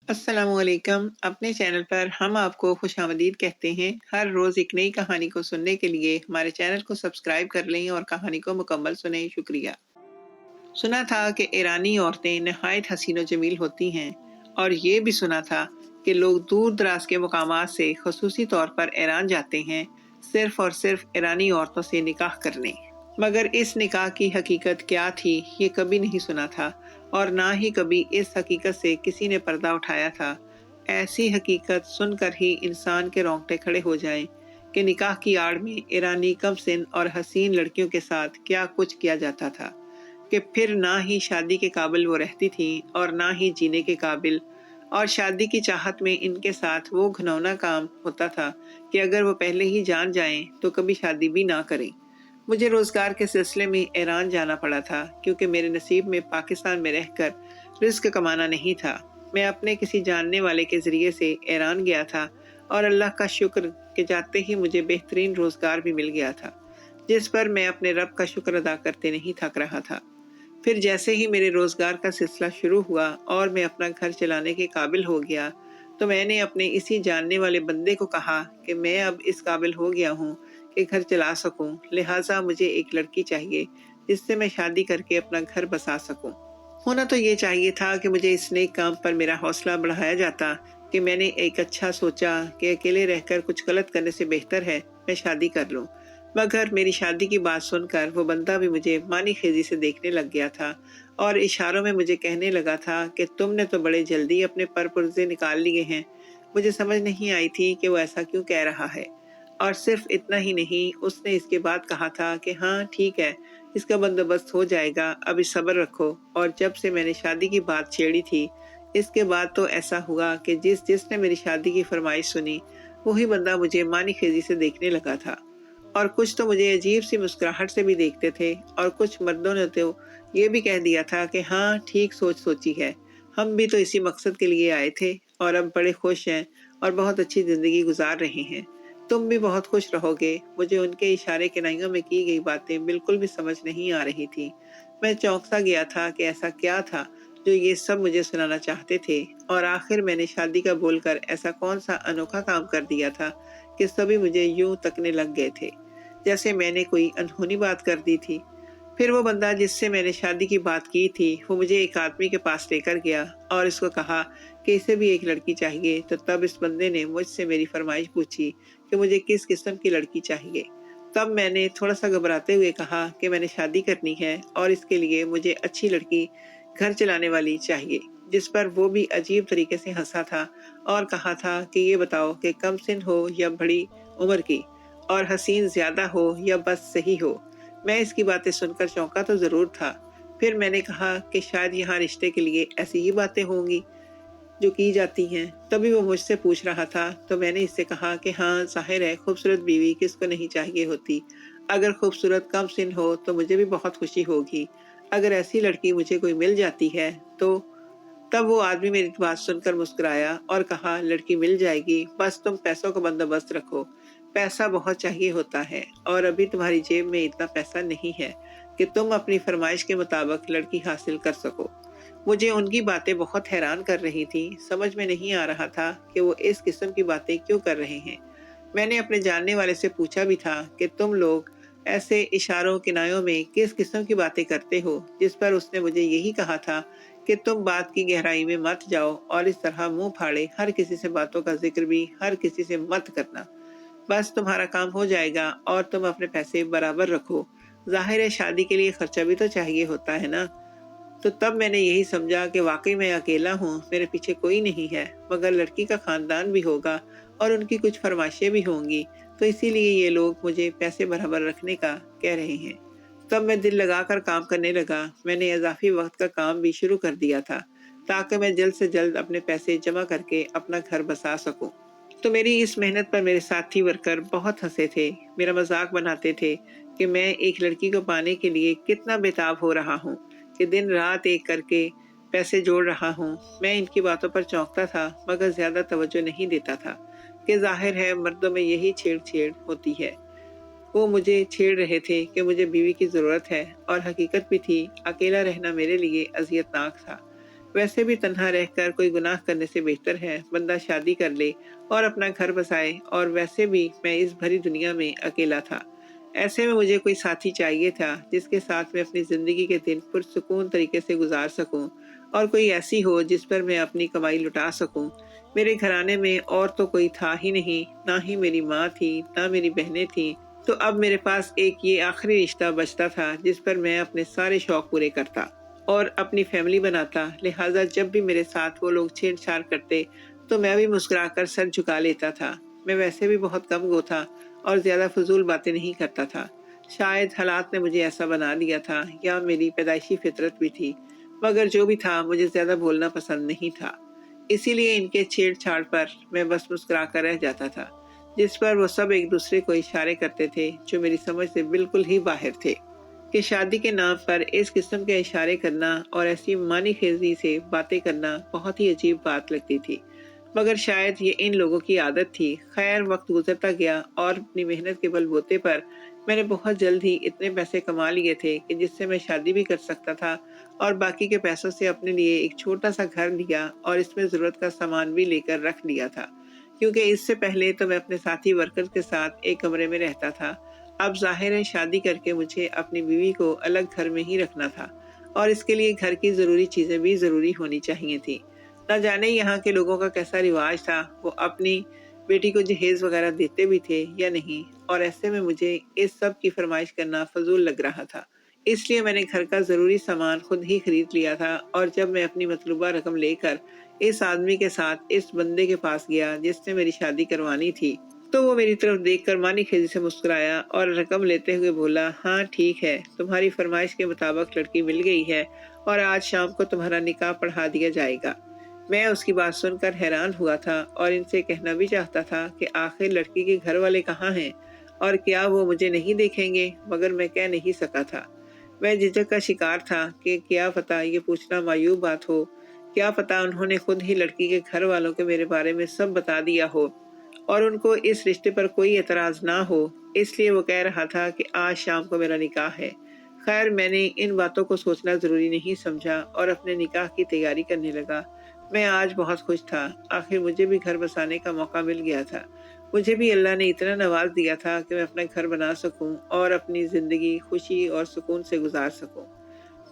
अस्सलामु अलैकुम। अपने चैनल पर हम आपको खुशामदीद कहते हैं। हर रोज़ एक नई कहानी को सुनने के लिए हमारे चैनल को सब्सक्राइब कर लें और कहानी को मुकम्मल सुनें। शुक्रिया। सुना था कि ईरानी औरतें नहायत हसीन व जमील होती हैं और ये भी सुना था कि लोग दूर दराज के मुकामात से खसूसी तौर पर ईरान जाते हैं सिर्फ और सिर्फ ईरानी औरतों से निकाह करने। मगर इस निकाह की हकीकत क्या थी ये कभी नहीं सुना था और ना ही कभी इस हकीकत से किसी ने पर्दा उठाया था। ऐसी हकीकत सुनकर ही इंसान के रोंगटे खड़े हो जाएं कि निकाह की आड़ में ईरानी कम सिन और हसीन लड़कियों के साथ क्या कुछ किया जाता था कि फिर ना ही शादी के काबिल वो रहती थी और ना ही जीने के काबिल, और शादी की चाहत में इनके साथ वो घिनौना काम होता था कि अगर वो पहले ही जान जाएं तो कभी शादी भी ना करें। मुझे रोज़गार के सिलसिले में ईरान जाना पड़ा था क्योंकि मेरे नसीब में पाकिस्तान में रहकर रिस्क कमाना नहीं था। मैं अपने किसी जानने वाले के ज़रिए से ईरान गया था और अल्लाह का शुक्र कि जाते ही मुझे बेहतरीन रोज़गार भी मिल गया था, जिस पर मैं अपने रब का शुक्र अदा करते नहीं थक रहा था। फिर जैसे ही मेरे रोज़गार का सिलसिला शुरू हुआ और मैं अपना घर चलाने के काबिल हो गया, तो मैंने अपने इसी जानने वाले बंदे को कहा कि मैं अब इस काबिल हो गया हूँ कि घर चला सकूं, लिहाजा मुझे एक लड़की चाहिए जिससे मैं शादी करके अपना घर बसा सकूं। होना तो ये चाहिए था कि मुझे इस नेक काम पर मेरा हौसला बढ़ाया जाता कि मैंने एक अच्छा सोचा कि अकेले रहकर कुछ गलत करने से बेहतर है मैं शादी कर लूं। मगर मेरी शादी की बात सुनकर वो बंदा भी मुझे मानी खेजी से देखने लग गया था और इशारों में मुझे कहने लगा था कि तुमने तो बड़े जल्दी अपने पर पुर्जे निकाल लिए हैं। मुझे समझ नहीं आई थी कि वो ऐसा क्यों कह रहा है। और सिर्फ इतना ही नहीं, उसने इसके बाद कहा था कि हाँ ठीक है, इसका बंदोबस्त हो जाएगा, अभी सब्र रखो। और जब से मैंने शादी की बात छेड़ी थी, इसके बाद तो ऐसा हुआ कि जिसने मेरी शादी की फरमाइश सुनी वही बंदा मुझे मानी खेजी से देखने लगा था। और कुछ तो मुझे अजीब सी मुस्कुराहट से भी देखते थे और कुछ मर्दों ने तो ये भी कह दिया था कि हाँ ठीक सोच सोची है, हम भी तो इसी मकसद के लिए आए थे और अब बड़े खुश हैं और बहुत अच्छी ज़िंदगी गुजार रहे हैं। तुम भी बहुत खुश रहोगे। मुझे उनके इशारे किनाइयों में की गई बातें बिल्कुल भी समझ नहीं आ रही थी। मैं चौंक सा गया था कि ऐसा क्या था जो ये सब मुझे सुनाना चाहते थे, और आखिर मैंने शादी का बोलकर ऐसा कौन सा अनोखा काम कर दिया था कि सभी मुझे यूं तकने लग गए थे जैसे मैंने कोई अनहोनी बात कर दी थी। फिर वो बंदा जिससे मैंने शादी की बात की थी वो मुझे एक आदमी के पास लेकर गया और इसको कहा कि इसे भी एक लड़की चाहिए। तो तब इस बंदे ने मुझसे मेरी फरमाइश पूछी कि मुझे किस किस्म की लड़की चाहिए। तब मैंने थोड़ा सा घबराते हुए कहा कि मैंने शादी करनी है और इसके लिए मुझे अच्छी लड़की, घर चलाने वाली चाहिए। जिस पर वो भी अजीब तरीके से हंसा था और कहा था कि ये बताओ कि कम सिन हो या बड़ी उम्र की, और हसीन ज्यादा हो या बस सही हो। मैं इसकी बातें सुनकर चौंका तो जरूर था। फिर मैंने कहा कि शायद यहाँ रिश्ते के लिए ऐसी ही बातें होंगी जो की जाती हैं। तभी वो मुझसे पूछ रहा था तो मैंने इससे कहा कि हाँ जाहिर है, खूबसूरत बीवी किसको नहीं चाहिए होती। अगर खूबसूरत कम सिन हो तो मुझे भी बहुत खुशी होगी। अगर ऐसी लड़की मुझे कोई मिल जाती है तो। तब वो आदमी मेरी बात सुनकर मुस्कुराया और कहा लड़की मिल जाएगी, बस तुम पैसों का बंदोबस्त रखो। पैसा बहुत चाहिए होता है और अभी तुम्हारी जेब में इतना पैसा नहीं है कि तुम अपनी फरमाइश के मुताबिक लड़की हासिल कर सको। मुझे उनकी बातें बहुत हैरान कर रही थी। समझ में नहीं आ रहा था कि वो इस किस्म की बातें क्यों कर रहे हैं। मैंने अपने जानने वाले से पूछा भी था कि तुम लोग ऐसे इशारों किनायों में किस किस्म की बातें करते हो, जिस पर उसने मुझे यही कहा था कि तुम बात की गहराई में मत जाओ और इस तरह मुंह फाड़े हर किसी से बातों का जिक्र भी हर किसी से मत करना। बस तुम्हारा काम हो जाएगा और तुम अपने पैसे बराबर रखो। जाहिर है शादी के लिए खर्चा भी तो चाहिए होता है ना। तो तब मैंने यही समझा कि वाकई मैं अकेला हूँ, मेरे पीछे कोई नहीं है, मगर लड़की का खानदान भी होगा और उनकी कुछ फरमाइशें भी होंगी, तो इसीलिए ये लोग मुझे पैसे बराबर रखने का कह रहे हैं। तब मैं दिल लगाकर काम करने लगा। मैंने इजाफी वक्त का काम भी शुरू कर दिया था ताकि मैं जल्द से जल्द अपने पैसे जमा करके अपना घर बसा सकूं। तो मेरी इस मेहनत पर मेरे साथी वर्कर बहुत हंसे थे, मेरा मजाक बनाते थे कि मैं एक लड़की को पाने के लिए कितना बेताब हो रहा हूँ, कि दिन रात एक करके पैसे जोड़ रहा हूँ। मैं इनकी बातों पर चौंकता था मगर ज्यादा तवज्जो नहीं देता था कि जाहिर है मर्दों में यही छेड़ होती है। वो मुझे छेड़ रहे थे कि मुझे बीवी की ज़रूरत है और हकीकत भी थी, अकेला रहना मेरे लिए अज़ियतनाक था। वैसे भी तन्हा रहकर कोई गुनाह करने से बेहतर है बंदा शादी कर ले और अपना घर बसाए, और वैसे भी मैं इस भरी दुनिया में अकेला था। ऐसे में मुझे कोई साथी चाहिए था जिसके साथ मैं अपनी ज़िंदगी के दिन पुरसुकून तरीके से गुजार सकूं, और कोई ऐसी हो जिस पर मैं अपनी कमाई लुटा सकूं। मेरे घराने में और तो कोई था ही नहीं, ना ही मेरी माँ थी, ना मेरी बहनें थीं। तो अब मेरे पास एक ये आखिरी रिश्ता बचता था जिस पर मैं अपने सारे शौक पूरे करता और अपनी फैमिली बनाता। लिहाजा जब भी मेरे साथ वो लोग छेड़छाड़ करते तो मैं भी मुस्कुराकर सर झुका लेता था। मैं वैसे भी बहुत कम गो था और ज़्यादा फजूल बातें नहीं करता था। शायद हालात ने मुझे ऐसा बना दिया था, या मेरी पैदाइशी फितरत भी थी, मगर जो भी था मुझे ज़्यादा बोलना पसंद नहीं था। इसीलिए इनके छेड़छाड़ पर मैं बस मुस्कुरा कर रह जाता था, जिस पर वो सब एक दूसरे को इशारे करते थे जो मेरी समझ से बिल्कुल ही बाहर थे। कि शादी के नाम पर इस किस्म के इशारे करना और ऐसी मानी खेजी से बातें करना बहुत ही अजीब बात लगती थी, मगर शायद ये इन लोगों की आदत थी। खैर, वक्त गुजरता गया और अपनी मेहनत के बलबूते पर मैंने बहुत जल्द ही इतने पैसे कमा लिए थे कि जिससे मैं शादी भी कर सकता था, और बाकी के पैसों से अपने लिए एक छोटा सा घर लिया और इसमें ज़रूरत का सामान भी लेकर रख लिया था, क्योंकि इससे पहले तो मैं अपने साथी वर्कर्स के साथ एक कमरे में रहता था। अब ज़ाहिर है शादी करके मुझे अपनी बीवी को अलग घर में ही रखना था, और इसके लिए घर की ज़रूरी चीज़ें भी ज़रूरी होनी चाहिए थी। न जाने यहाँ के लोगों का कैसा रिवाज था, वो अपनी बेटी को जहेज वगैरह देते भी थे या नहीं, और ऐसे में मुझे इस सब की फरमाइश करना फजूल लग रहा था। इसलिए मैंने घर का ज़रूरी सामान खुद ही खरीद लिया था, और जब मैं अपनी मतलूबा रकम लेकर इस आदमी के साथ इस बंदे के पास गया जिसने मेरी शादी करवानी थी, तो वो मेरी तरफ देखकर मानी खेजी से मुस्कुराया और रकम लेते हुए बोला, हाँ ठीक है, तुम्हारी फरमाइश के मुताबिक लड़की मिल गई है और आज शाम को तुम्हारा निकाह पढ़ा दिया जाएगा। मैं उसकी बात सुनकर हैरान हुआ था और इनसे कहना भी चाहता था कि आखिर लड़की के घर वाले कहाँ हैं और क्या वो मुझे नहीं देखेंगे, मगर मैं कह नहीं सका था। मैं झिझक का शिकार था कि क्या पता ये पूछना मायूब बात हो, क्या पता उन्होंने खुद ही लड़की के घर वालों के मेरे बारे में सब बता दिया हो और उनको इस रिश्ते पर कोई एतराज ना हो, इसलिए वो कह रहा था कि आज शाम को मेरा निकाह है। खैर, मैंने इन बातों को सोचना ज़रूरी नहीं समझा और अपने निकाह की तैयारी करने लगा। मैं आज बहुत खुश था, आखिर मुझे भी घर बसाने का मौका मिल गया था। मुझे भी अल्लाह ने इतना नवाज दिया था कि मैं अपना घर बना सकूं और अपनी ज़िंदगी खुशी और सुकून से गुजार सकूं।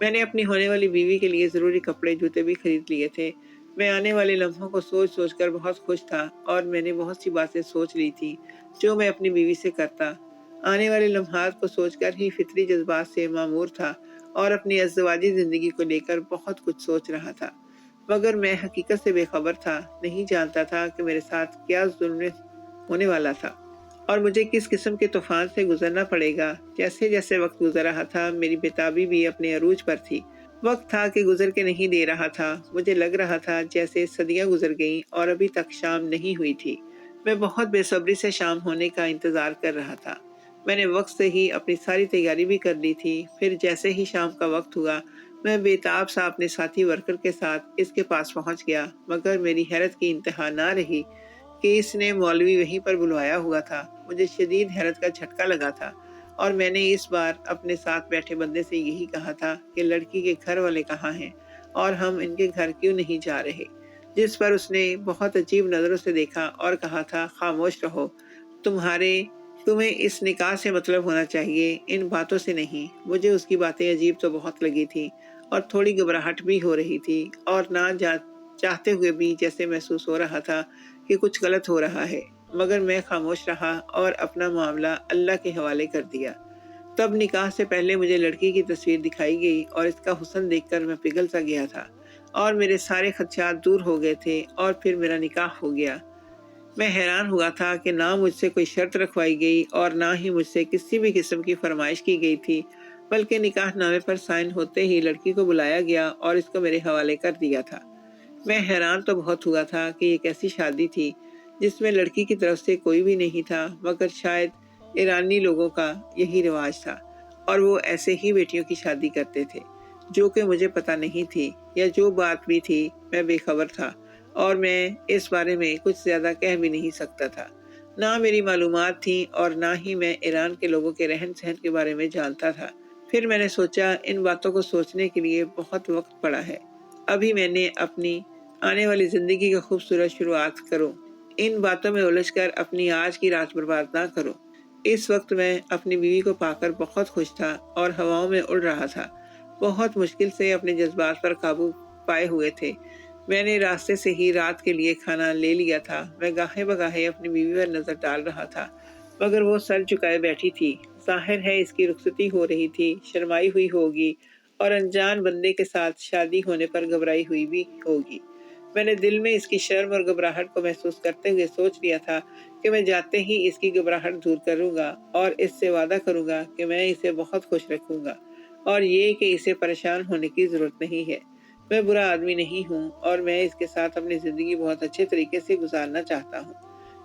मैंने अपनी होने वाली बीवी के लिए ज़रूरी कपड़े जूते भी खरीद लिए थे। मैं आने वाले लम्हों को सोच सोच कर बहुत खुश था और मैंने बहुत सी बातें सोच ली थी जो मैं अपनी बीवी से करता। आने वाले लम्हात को सोचकर ही फितरी जज्बात से मामूर था और अपनी अज़वाजी ज़िंदगी को लेकर बहुत कुछ सोच रहा था, मगर मैं हकीकत से बेखबर था, नहीं जानता था कि मेरे साथ क्या जुल्म होने वाला था और मुझे किस किस्म के तूफान से गुजरना पड़ेगा। जैसे जैसे वक्त गुजर रहा था, मेरी बेताबी भी अपने अरूज पर थी। वक्त था कि गुजर के नहीं दे रहा था। मुझे लग रहा था जैसे सदियां गुजर गईं और अभी तक शाम नहीं हुई थी। मैं बहुत बेसब्री से शाम होने का इंतजार कर रहा था। मैंने वक्त से ही अपनी सारी तैयारी भी कर ली थी। फिर जैसे ही शाम का वक्त हुआ, मैं बेताब सा अपने साथी वर्कर के साथ इसके पास पहुंच गया, मगर मेरी हैरत की इंतहा ना रही कि इसने मौलवी वहीं पर बुलवाया हुआ था। मुझे शदीद हैरत का झटका लगा था और मैंने इस बार अपने साथ बैठे बंदे से यही कहा था कि लड़की के घर वाले कहाँ हैं और हम इनके घर क्यों नहीं जा रहे, जिस पर उसने बहुत अजीब नज़रों से देखा और कहा था, खामोश रहो, तुम्हें इस निकाह से मतलब होना चाहिए, इन बातों से नहीं। मुझे उसकी बातें अजीब तो बहुत लगी थी और थोड़ी घबराहट भी हो रही थी और चाहते हुए भी जैसे महसूस हो रहा था कि कुछ गलत हो रहा है, मगर मैं खामोश रहा और अपना मामला अल्लाह के हवाले कर दिया। तब निकाह से पहले मुझे लड़की की तस्वीर दिखाई गई और इसका हुस्न देखकर मैं पिघल सा गया था और मेरे सारे खदशात दूर हो गए थे और फिर मेरा निकाह हो गया। मैं हैरान हुआ था कि ना मुझसे कोई शर्त रखवाई गई और ना ही मुझसे किसी भी किस्म की फरमाइश की गई थी, बल्कि निकाह नामे पर साइन होते ही लड़की को बुलाया गया और इसको मेरे हवाले कर दिया था। मैं हैरान तो बहुत हुआ था कि एक ऐसी शादी थी जिसमें लड़की की तरफ से कोई भी नहीं था, मगर शायद ईरानी लोगों का यही रिवाज था और वो ऐसे ही बेटियों की शादी करते थे, जो कि मुझे पता नहीं थी, या जो बात भी थी मैं बेखबर था और मैं इस बारे में कुछ ज़्यादा कह भी नहीं सकता था। ना मेरी मालूमात थी और ना ही मैं ईरान के लोगों के रहन सहन के बारे में जानता था। फिर मैंने सोचा इन बातों को सोचने के लिए बहुत वक्त पड़ा है, ابھی میں نے اپنی آنے والی زندگی کا خوبصورت شروعات کروں۔ ان باتوں میں الجھ کر اپنی آج کی رات برباد نہ کرو۔ اس وقت میں اپنی بیوی کو پا کر بہت خوش تھا اور ہواؤں میں اڑ رہا تھا۔ بہت مشکل سے اپنے جذبات پر قابو پائے ہوئے تھے۔ میں نے راستے سے ہی رات کے لیے کھانا لے لیا تھا۔ میں گاہے بگاہے اپنی بیوی پر نظر ڈال رہا تھا، مگر وہ سر جھکائے بیٹھی تھی۔ ظاہر ہے اس کی رخصتی ہو رہی تھی، شرمائی ہوئی ہوگی اور انجان بندے کے ساتھ شادی ہونے پر گھبرائی ہوئی بھی ہوگی۔ میں نے دل میں اس کی شرم اور گھبراہٹ کو محسوس کرتے ہوئے سوچ لیا تھا کہ میں جاتے ہی اس کی گھبراہٹ دور کروں گا اور اس سے وعدہ کروں گا کہ میں اسے بہت خوش رکھوں گا، اور یہ کہ اسے پریشان ہونے کی ضرورت نہیں ہے۔ میں برا آدمی نہیں ہوں اور میں اس کے ساتھ اپنی زندگی بہت اچھے طریقے سے گزارنا چاہتا ہوں۔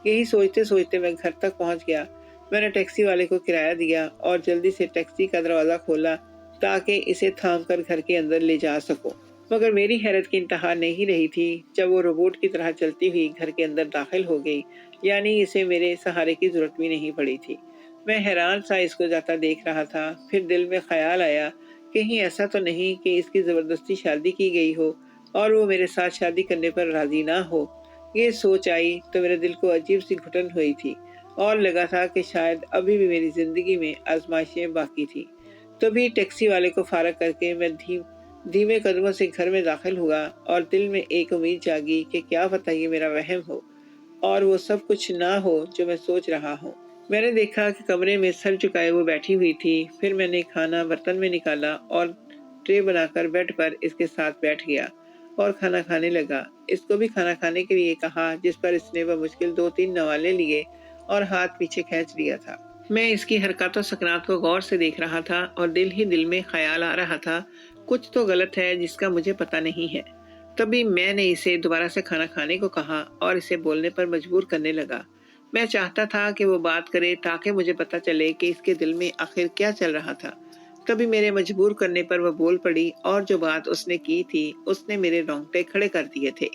یہی سوچتے سوچتے میں گھر تک پہنچ گیا۔ میں نے ٹیکسی والے کو کرایہ دیا اور جلدی سے ٹیکسی کا دروازہ کھولا تاکہ اسے تھام کر گھر کے اندر لے جا سکوں۔ مگر میری حیرت کی انتہا نہیں رہی تھی جب وہ روبوٹ کی طرح چلتی ہوئی گھر کے اندر داخل ہو گئی، یعنی اسے میرے سہارے کی ضرورت بھی نہیں پڑی تھی۔ میں حیران سا اس کو جاتا دیکھ رہا تھا۔ پھر دل میں خیال آیا کہیں ایسا تو نہیں کہ اس کی زبردستی شادی کی گئی ہو اور وہ میرے ساتھ شادی کرنے پر راضی نہ ہو۔ یہ سوچ آئی تو میرے دل کو عجیب سی گھٹن ہوئی تھی اور لگا تھا کہ شاید ابھی بھی میری زندگی میں آزمائشیں باقی تھی۔ تبھی ٹیکسی والے کو فارغ کر کے میں دھیمے قدموں سے گھر میں داخل ہوا اور دل میں ایک امید جاگی کہ کیا پتہ یہ میرا وہم ہو اور وہ سب کچھ نہ ہو جو میں سوچ رہا ہوں۔ میں نے دیکھا کہ کمرے میں سر جھکائے وہ بیٹھی ہوئی تھی۔ پھر میں نے کھانا برتن میں نکالا اور ٹرے بنا کر بیڈ پر اس کے ساتھ بیٹھ گیا اور کھانا کھانے لگا۔ اس کو بھی کھانا کھانے کے لیے کہا، جس پر اس نے بمشکل 2-3 نوالے لیے اور ہاتھ پیچھے کھینچ لیا تھا۔ میں اس کی حرکات و سکنات کو غور سے دیکھ رہا تھا اور دل ہی دل میں خیال آ رہا تھا کچھ تو غلط ہے جس کا مجھے پتہ نہیں ہے۔ تبھی میں نے اسے دوبارہ سے کھانا کھانے کو کہا اور اسے بولنے پر مجبور کرنے لگا۔ میں چاہتا تھا کہ وہ بات کرے تاکہ مجھے پتہ چلے کہ اس کے دل میں آخر کیا چل رہا تھا۔ تبھی میرے مجبور کرنے پر وہ بول پڑی اور جو بات اس نے کی تھی اس نے میرے رونگٹے کھڑے کر دیے تھے۔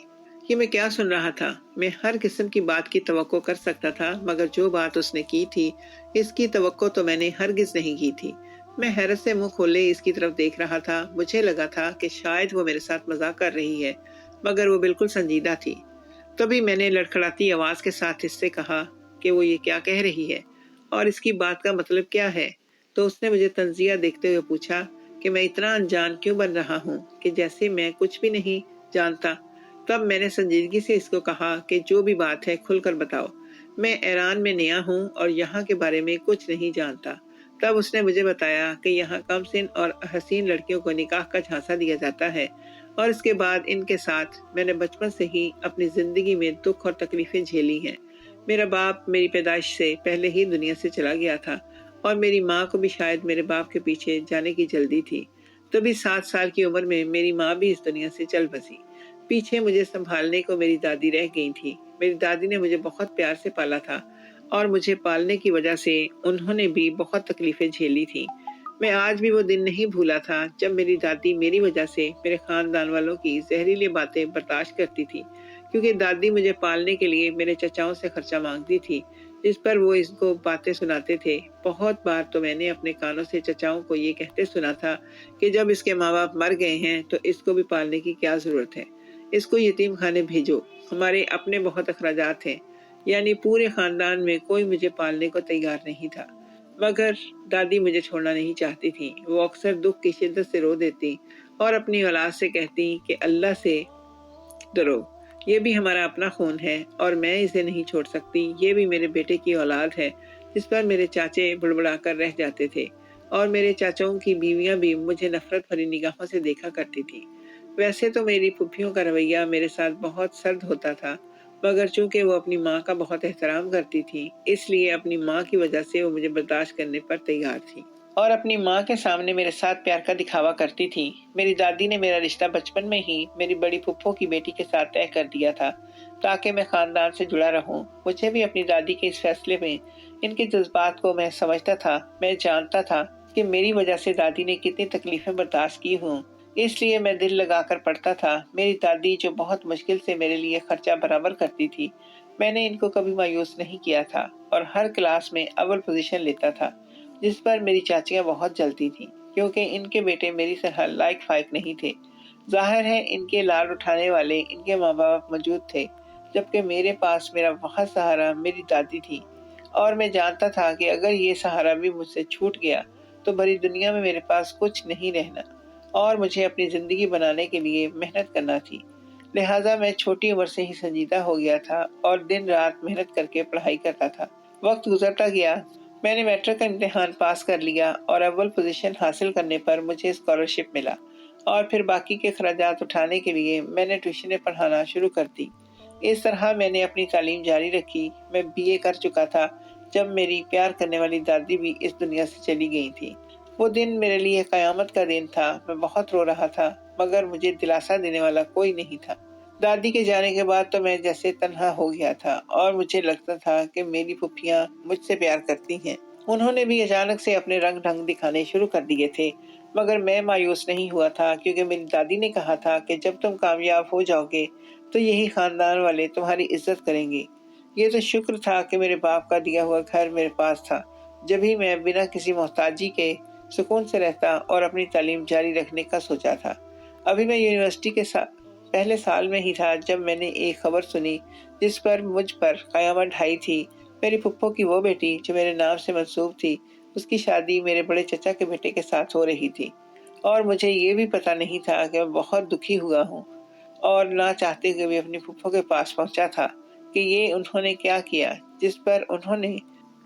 کہ میں کیا سن رہا تھا؟ میں ہر قسم کی بات کی توقع کر سکتا تھا، مگر جو بات اس نے کی تھی اس کی توقع تو میں نے ہرگز نہیں کی تھی۔ میں حیرت سے منہ کھولے اس کی طرف دیکھ رہا تھا۔ مجھے لگا تھا کہ شاید وہ میرے ساتھ مذاق کر رہی ہے، مگر وہ بالکل سنجیدہ تھی۔ تبھی میں نے لڑکھڑاتی آواز کے ساتھ اس سے کہا کہ وہ یہ کیا کہہ رہی ہے اور اس کی بات کا مطلب کیا ہے؟ تو اس نے مجھے تنزیہ دیکھتے ہوئے پوچھا کہ میں اتنا انجان کیوں بن رہا ہوں کہ جیسے میں کچھ بھی نہیں جانتا۔ تب میں نے سنجیدگی سے اس کو کہا کہ جو بھی بات ہے کھل کر بتاؤ، میں ایران میں نیا ہوں اور یہاں کے بارے میں کچھ نہیں جانتا۔ تب اس نے مجھے بتایا کہ یہاں کم سن اور حسین لڑکیوں کو نکاح کا جھانسا دیا جاتا ہے اور اس کے بعد ان کے ساتھ میں نے بچپن سے ہی اپنی زندگی میں دکھ اور تکلیفیں جھیلی ہیں۔ میرا باپ میری پیدائش سے پہلے ہی دنیا سے چلا گیا تھا اور میری ماں کو بھی شاید میرے باپ کے پیچھے جانے کی جلدی تھی۔ تبھی 7 سال کی عمر میں میری ماں بھی اس دنیا سے چل بسی۔ پیچھے مجھے سنبھالنے کو میری دادی رہ گئی تھی۔ میری دادی نے مجھے بہت پیار سے پالا تھا اور مجھے پالنے کی وجہ سے انہوں نے بھی بہت تکلیفیں جھیلی تھیں۔ میں آج بھی وہ دن نہیں بھولا تھا جب میری دادی میری وجہ سے میرے خاندان والوں کی زہریلی باتیں برداشت کرتی تھی، کیونکہ دادی مجھے پالنے کے لیے میرے چچاؤں سے خرچہ مانگتی تھی، جس پر وہ اس کو باتیں سناتے تھے۔ بہت بار تو میں نے اپنے کانوں سے چچاؤں کو یہ کہتے سنا تھا کہ جب اس کے ماں باپ مر گئے ہیں تو اس کو بھی پالنے کی کیا ضرورت ہے، اس کو یتیم خانے بھیجو، ہمارے اپنے بہت اخراجات ہیں۔ یعنی پورے خاندان میں کوئی مجھے پالنے کو تیار نہیں تھا، مگر دادی مجھے چھوڑنا نہیں چاہتی تھی۔ وہ اکثر دکھ کی شدت سے رو دیتی اور اپنی اولاد سے کہتی کہ اللہ سے ڈرو، یہ بھی ہمارا اپنا خون ہے اور میں اسے نہیں چھوڑ سکتی، یہ بھی میرے بیٹے کی اولاد ہے۔ جس پر میرے چاچے بڑبڑا کر رہ جاتے تھے اور میرے چاچاؤں کی بیویاں بھی مجھے نفرت بھری نگاہوں سے دیکھا کرتی تھی۔ ویسے تو میری پھوپھیوں کا رویہ میرے ساتھ بہت سرد ہوتا تھا، مگر چونکہ وہ اپنی ماں کا بہت احترام کرتی تھی اس لیے اپنی ماں کی وجہ سے وہ مجھے برداشت کرنے پر تیار تھی اور اپنی ماں کے سامنے میرے ساتھ پیار کا دکھاوا کرتی تھی۔ میری دادی نے میرا رشتہ بچپن میں ہی میری بڑی پھپھو کی بیٹی کے ساتھ طے کر دیا تھا تاکہ میں خاندان سے جڑا رہوں۔ مجھے بھی اپنی دادی کے اس فیصلے میں ان کے جذبات کو میں سمجھتا تھا۔ میں جانتا تھا کہ میری وجہ سے دادی نے کتنی تکلیفیں برداشت کی ہوں، اس لیے میں دل لگا کر پڑھتا تھا۔ میری دادی جو بہت مشکل سے میرے لیے خرچہ برابر کرتی تھی، میں نے ان کو کبھی مایوس نہیں کیا تھا اور ہر کلاس میں اول پوزیشن لیتا تھا، جس پر میری چاچیاں بہت جلتی تھیں کیونکہ ان کے بیٹے میری طرح لائق فائق نہیں تھے۔ ظاہر ہے ان کے لاڈ اٹھانے والے ان کے ماں باپ موجود تھے، جبکہ میرے پاس میرا بہت سہارا میری دادی تھی، اور میں جانتا تھا کہ اگر یہ سہارا بھی مجھ سے چھوٹ گیا تو بڑی دنیا میں میرے پاس کچھ نہیں رہنا، اور مجھے اپنی زندگی بنانے کے لیے محنت کرنا تھی۔ لہٰذا میں چھوٹی عمر سے ہی سنجیدہ ہو گیا تھا اور دن رات محنت کر کے پڑھائی کرتا تھا۔ وقت گزرتا گیا، میں نے میٹرک کا امتحان پاس کر لیا اور اول پوزیشن حاصل کرنے پر مجھے اسکالرشپ ملا، اور پھر باقی کے اخراجات اٹھانے کے لیے میں نے ٹیوشنیں پڑھانا شروع کر دی۔ اس طرح میں نے اپنی تعلیم جاری رکھی۔ میں BA کر چکا تھا جب میری پیار کرنے والی دادی بھی اس دنیا سے چلی گئی تھی۔ وہ دن میرے لیے قیامت کا دن تھا۔ میں بہت رو رہا تھا، مگر مجھے دلاسا دینے والا کوئی نہیں تھا۔ دادی کے جانے کے بعد تو میں جیسے تنہا ہو گیا تھا، اور مجھے لگتا تھا کہ میری پھپھیاں مجھ سے پیار کرتی ہیں۔ انہوں نے بھی اچانک سے اپنے رنگ ڈھنگ دکھانے شروع کر دیے تھے، مگر میں مایوس نہیں ہوا تھا، کیونکہ میری دادی نے کہا تھا کہ جب تم کامیاب ہو جاؤ گے تو یہی خاندان والے تمہاری عزت کریں گے۔ یہ تو شکر تھا کہ میرے باپ کا دیا ہوا گھر میرے پاس تھا، جبھی میں بنا کسی محتاجی کے سکون سے رہتا اور اپنی تعلیم جاری رکھنے کا سوچا تھا۔ ابھی میں یونیورسٹی کے پہلے سال میں ہی تھا جب میں نے ایک خبر سنی جس پر مجھ پر قیامت ڈھائی تھی۔ میری پھپھو کی وہ بیٹی جو میرے نام سے منسوب تھی، اس کی شادی میرے بڑے چچا کے بیٹے کے ساتھ ہو رہی تھی، اور مجھے یہ بھی پتہ نہیں تھا کہ میں بہت دکھی ہوا ہوں، اور نہ چاہتے ہوئے بھی اپنی پھپھو کے پاس پہنچا تھا کہ یہ انہوں نے کیا کیا، جس پر انہوں نے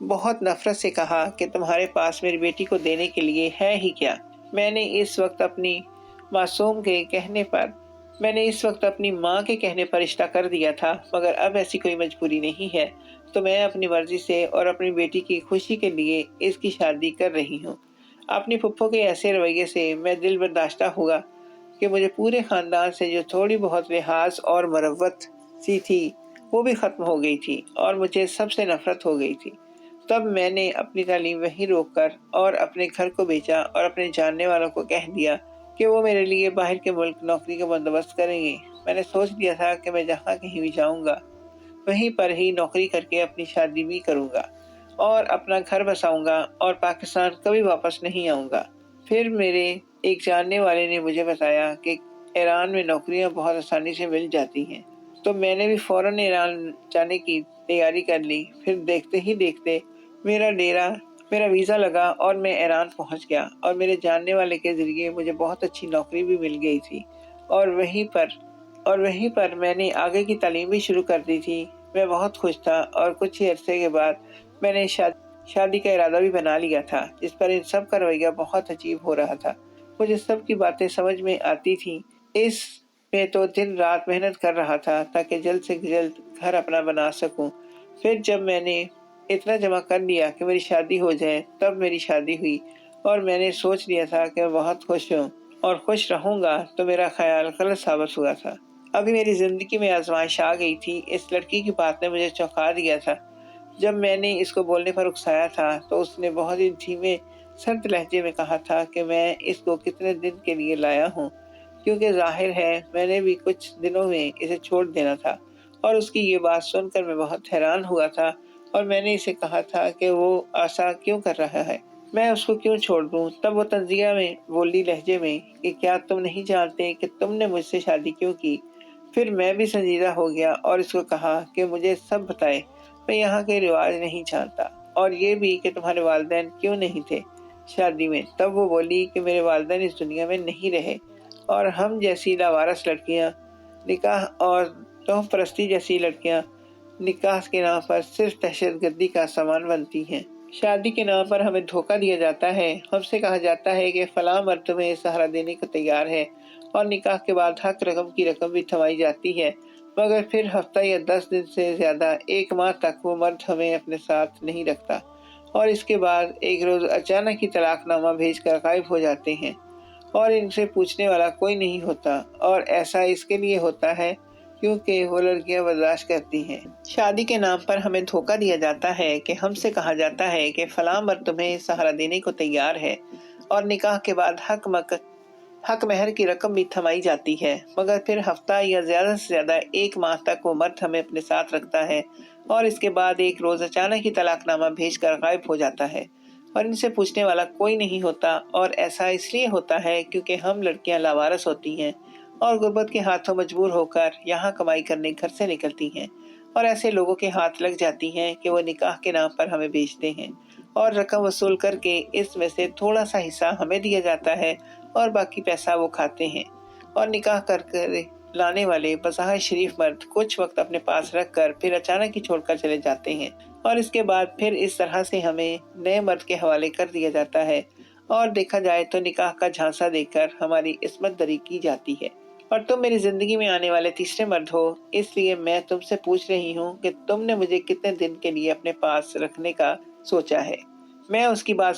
بہت نفرت سے کہا کہ تمہارے پاس میری بیٹی کو دینے کے لیے ہے ہی کیا۔ میں نے اس وقت اپنی ماں کے کہنے پر رشتہ کر دیا تھا، مگر اب ایسی کوئی مجبوری نہیں ہے، تو میں اپنی مرضی سے اور اپنی بیٹی کی خوشی کے لیے اس کی شادی کر رہی ہوں۔ اپنی پھپھو کے ایسے رویے سے میں دل برداشتہ ہوا کہ مجھے پورے خاندان سے جو تھوڑی بہت لحاظ اور مروت سی تھی وہ بھی ختم ہو گئی تھی، اور مجھے سب سے نفرت ہو گئی تھی۔ تب میں نے اپنی تعلیم وہیں روک کر اور اپنے گھر کو بیچا، اور اپنے جاننے والوں کو کہہ دیا کہ وہ میرے لیے باہر کے ملک نوکری کا بندوبست کریں گے۔ میں نے سوچ لیا تھا کہ میں جہاں کہیں بھی جاؤں گا وہیں پر ہی نوکری کر کے اپنی شادی بھی کروں گا اور اپنا گھر بساؤں گا، اور پاکستان کبھی واپس نہیں آؤں گا۔ پھر میرے ایک جاننے والے نے مجھے بتایا کہ ایران میں نوکریاں بہت آسانی سے مل جاتی ہیں، تو میں نے بھی فوراً ایران جانے کی تیاری کر لی۔ پھر دیکھتے ہی دیکھتے میرا ویزا لگا اور میں ایران پہنچ گیا، اور میرے جاننے والے کے ذریعے مجھے بہت اچھی نوکری بھی مل گئی تھی، اور وہیں پر میں نے آگے کی تعلیم بھی شروع کر دی تھی۔ میں بہت خوش تھا، اور کچھ ہی عرصے کے بعد میں نے شادی کا ارادہ بھی بنا لیا تھا، جس پر ان سب کا رویہ بہت عجیب ہو رہا تھا۔ مجھے سب کی باتیں سمجھ میں آتی تھیں، اس میں تو دن رات محنت کر رہا تھا تاکہ جلد سے جلد گھر اپنا بنا سکوں۔ پھر جب میں نے اتنا جمع کر لیا کہ میری شادی ہو جائے، تب میری شادی ہوئی، اور میں نے سوچ لیا تھا کہ میں بہت خوش ہوں اور خوش رہوں گا، تو میرا خیال غلط ثابت ہوا تھا۔ ابھی میری زندگی میں آزمائش آ گئی تھی۔ اس لڑکی کی بات نے مجھے چونکا دیا تھا۔ جب میں نے اس کو بولنے پر اکسایا تھا تو اس نے بہت ہی دھیمے سرد لہجے میں کہا تھا کہ میں اس کو کتنے دن کے لیے لایا ہوں، کیونکہ ظاہر ہے میں نے بھی کچھ دنوں میں اسے چھوڑ دینا تھا۔ اور اس کی یہ بات سن کر میں بہت حیران ہوا تھا، اور میں نے اسے کہا تھا کہ وہ ایسا کیوں کر رہا ہے، میں اس کو کیوں چھوڑ دوں۔ تب وہ تنزیہ میں بولی لہجے میں کہ کیا تم نہیں جانتے کہ تم نے مجھ سے شادی کیوں کی؟ پھر میں بھی سنجیدہ ہو گیا اور اس کو کہا کہ مجھے سب بتائے، میں یہاں کے رواج نہیں جانتا، اور یہ بھی کہ تمہارے والدین کیوں نہیں تھے شادی میں۔ تب وہ بولی کہ میرے والدین اس دنیا میں نہیں رہے، اور ہم جیسی لاوارث لڑکیاں نکاح اور توہم پرستی جیسی لڑکیاں نکاح کے نام پر صرف دہشت گردی کا سامان بنتی ہیں۔ شادی کے نام پر ہمیں دھوکہ دیا جاتا ہے، ہم سے کہا جاتا ہے کہ فلاں مرد تمہیں سہارا دینے کو تیار ہے، اور نکاح کے بعد حق رقم کی رقم بھی تھمائی جاتی ہے، مگر پھر ہفتہ یا 10 دن سے زیادہ 1 ماہ تک وہ مرد ہمیں اپنے ساتھ نہیں رکھتا، اور اس کے بعد ایک روز اچانک ہی طلاق نامہ بھیج کر غائب ہو جاتے ہیں، اور ان سے پوچھنے والا کوئی نہیں ہوتا، اور ایسا اس کے لیے ہوتا ہے کیونکہ وہ لڑکیاں برداشت کرتی ہیں۔ شادی کے نام پر ہمیں دھوکہ دیا جاتا ہے کہ ہم سے کہا جاتا ہے کہ فلاں مرد تمہیں سہارا دینے کو تیار ہے، اور نکاح کے بعد حق مہر کی رقم بھی تھمائی جاتی ہے، مگر پھر ہفتہ یا زیادہ سے زیادہ 1 ماہ تک وہ مرد ہمیں اپنے ساتھ رکھتا ہے، اور اس کے بعد ایک روز اچانک ہی طلاق نامہ بھیج کر غائب ہو جاتا ہے، اور ان سے پوچھنے والا کوئی نہیں ہوتا۔ اور ایسا اس لیے ہوتا ہے کیونکہ ہم لڑکیاں لاوارث ہوتی ہیں، और गुर्बत के हाथों मजबूर होकर यहाँ कमाई करने घर से निकलती हैं और ऐसे लोगों के हाथ लग जाती हैं कि वो निकाह के नाम पर हमें बेचते हैं और रकम वसूल करके इसमें से थोड़ा सा हिस्सा हमें दिया जाता है और बाकी पैसा वो खाते हैं। और निकाह कर लाने वाले बज़ाहिर शरीफ मर्द कुछ वक्त अपने पास रख कर फिर अचानक ही छोड़कर चले जाते हैं और इसके बाद फिर इस तरह से हमें नए मर्द के हवाले कर दिया जाता है और देखा जाए तो निकाह का झांसा देकर हमारी इस्मत दरी की जाती है। और तुम मेरी जिंदगी में आने वाले तीसरे मर्द हो, इसलिए मैं तुमसे पूछ रही हूँ कि तुमने मुझे कितने दिन के लिए अपने पास रखने का सोचा है। मैं उसकी बात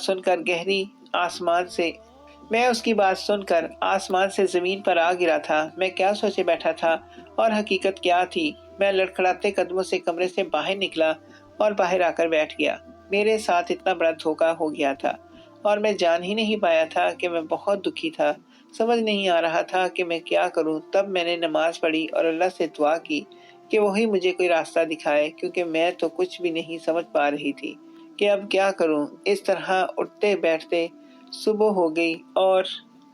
सुनकर आसमान से जमीन पर आ गिरा था। मैं क्या सोचे बैठा था और हकीकत क्या थी। मैं लड़खड़ाते कदमों से कमरे से बाहर निकला और बाहर आकर बैठ गया। मेरे साथ इतना बड़ा धोखा हो गया था और मैं जान ही नहीं पाया था कि मैं बहुत दुखी था। समझ नहीं आ रहा था कि मैं क्या करूं। तब मैंने नमाज पढ़ी और अल्लाह से दुआ की कि वही मुझे कोई रास्ता दिखाए, क्योंकि मैं तो कुछ भी नहीं समझ पा रही थी कि अब क्या करूं। इस तरह उठते बैठते सुबह हो गई और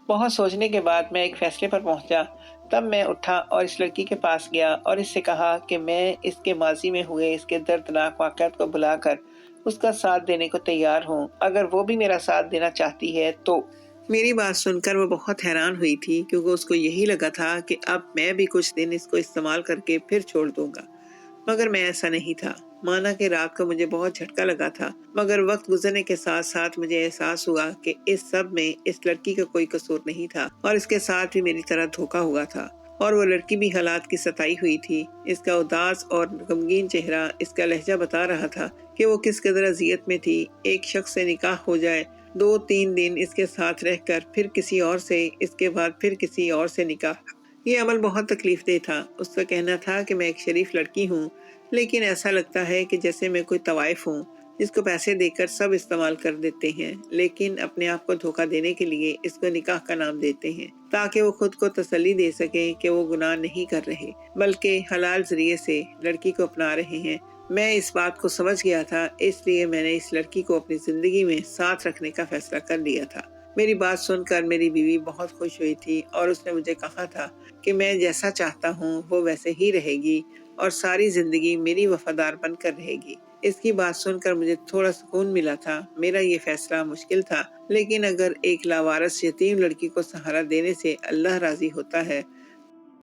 बहुत सोचने के बाद मैं एक फैसले पर पहुंचा। तब मैं उठा और इस लड़की के पास गया और इससे कहा कि मैं इसके माजी में हुए इसके दर्दनाक वाक़यात को भुलाकर उसका साथ देने को तैयार हूँ, अगर वो भी मेरा साथ देना चाहती है तो। मेरी बात सुनकर वो बहुत हैरान हुई थी, क्योंकि उसको यही लगा था कि अब मैं भी कुछ दिन इसको इस्तेमाल करके फिर छोड़ दूंगा, मगर मैं ऐसा नहीं था। माना कि रात को मुझे बहुत झटका लगा था, मगर वक्त गुजरने के साथ साथ मुझे एहसास हुआ कि इस सब में इस लड़की का कोई कसूर नहीं था और इसके साथ भी मेरी तरह धोखा हुआ था। और वो लड़की भी हालात की सताई हुई थी। इसका उदास और गमगीन चेहरा, इसका लहजा बता रहा था कि वो किस कदर अजियत में थी। एक शख्स से निकाह हो जाए, 2-3 दिन इसके साथ रहकर फिर किसी और से, इसके बाद फिर किसी और से निकाह, ये अमल बहुत तकलीफ दे था। उसका कहना था कि मैं एक शरीफ लड़की हूँ, लेकिन ऐसा लगता है कि जैसे मैं कोई तवाइफ हूँ जिसको पैसे देकर सब इस्तेमाल कर देते हैं, लेकिन अपने आप को धोखा देने के लिए इसको निकाह का नाम देते हैं ताकि वो खुद को तसल्ली दे सके कि वो गुनाह नहीं कर रहे, बल्कि हलाल जरिए से लड़की को अपना रहे हैं। मैं इस बात को समझ गया था, इसलिए मैंने इस लड़की को अपनी जिंदगी में साथ रखने का फैसला कर लिया था। मेरी बात सुनकर मेरी बीवी बहुत खुश हुई थी और उसने मुझे कहा था कि मैं जैसा चाहता हूँ वो वैसे ही रहेगी और सारी जिंदगी मेरी वफादार बनकर रहेगी। इसकी बात सुनकर मुझे थोड़ा सुकून मिला था। मेरा ये फैसला मुश्किल था, लेकिन अगर एक लावारिस यतीम लड़की को सहारा देने से अल्लाह राजी होता है